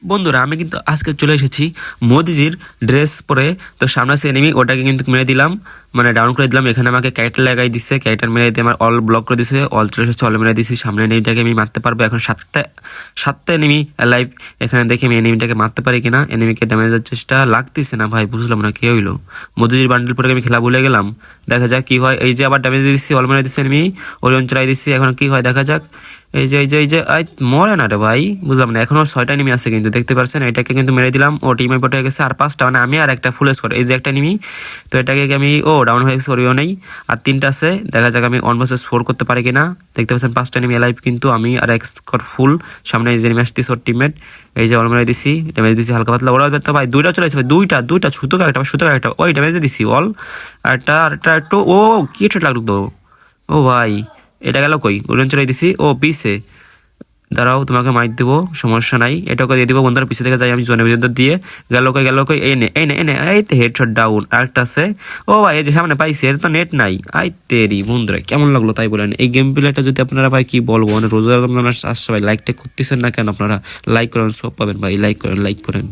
বন্ধুরা আমি কিন্তু আজকে চলে এসেছি মোদিজির ড্রেস পরে। তো সামনে আছে এনিমি, ওটাকে কিন্তু মেরে দিলাম, মানে ডাউন করে দিলাম। এখানে আমাকে ক্যারেক্টার লাগাই দিচ্ছে, ক্যারেক্টার মেরে দিয়ে আমার অল ব্লক করে দিচ্ছে, অল চলে এসেছে, অল মেরে দিচ্ছি। সামনে এনিমিটাকে আমি মারতে পারবো এখন, সাতটা এনিমি লাইভ। এখানে দেখি আমি এনিমিটাকে মারতে পারি কিনা। এনিমিকে ড্যামেজের চেষ্টা লাগতেছে না ভাই, বুঝলাম না কে হইলো। মোদিজির বান্ডেল পরে আমি খেলা ভুলে গেলাম, দেখা যাক কি হয়। এই যে আবার ড্যামেজ দিচ্ছি, অল মেরে দিচ্ছে এনিমি, ওরিয়ন চলাই দিচ্ছি, এখন কি হয় দেখা যাক। এই যে মরে না রে ভাই, বুঝলাম না। এখনো 6টা এনিমি আছে কিন্তু, দেখতে পাচ্ছেন। এটাকে কিন্তু মেরে দিলাম, ও টিমে পটে গেছে। আর 5টা, মানে আমি আর একটা ফুল স্কোর। এই যে একটা এনিমি, তো এটাকে আমি ডাউন হয়ে গেছে, ওরিও নেই। আর 3টা আছে, দেখা যাক আমি 1 vs 4 করতে পারি কিনা। দেখতে পাচ্ছেন 5টা এনিমি লাইভ কিন্তু, আমি আর এক স্কোর ফুল। সামনে এই যে এনিমি আসতেছে, ওর টিমমেট। এই যে অল মেরে দিছি, ড্যামেজ দিছি হালকা পাতলা। ওরা তো ভাই 2টা চলে আসছে ভাই, দুইটা সুতো একটা ওই ড্যামেজ দিছি অল। আরেকটা একটু কি একটা লাগলো তো। ও ভাই, এটা গেল কই? ওরিয়ন চলাই দিছি, পিছে। দাঁড়াও, তোমাকে মাইক দেবো, সমস্যা নাই। এটাকে দিয়ে দিব বন্ধুরা, পিছিয়ে থেকে যাই আমি জোনের ভিতর দিয়ে। গেল কই এই তো হেডশট ডাউন। আরেকটা আছে, ভাই এই যে সামনে পাইছি। এর তো নেট নাই। তেরি বন্ধুরা, কেমন লাগলো তাই বলেন। এই গেম প্লেটা যদি আপনারা ভাই কি বলবো, মানে রোজগার আসছে ভাই। লাইকটা করতেছেন না কেন আপনারা? লাইক করেন, সব পাবেন ভাই, লাইক করেন।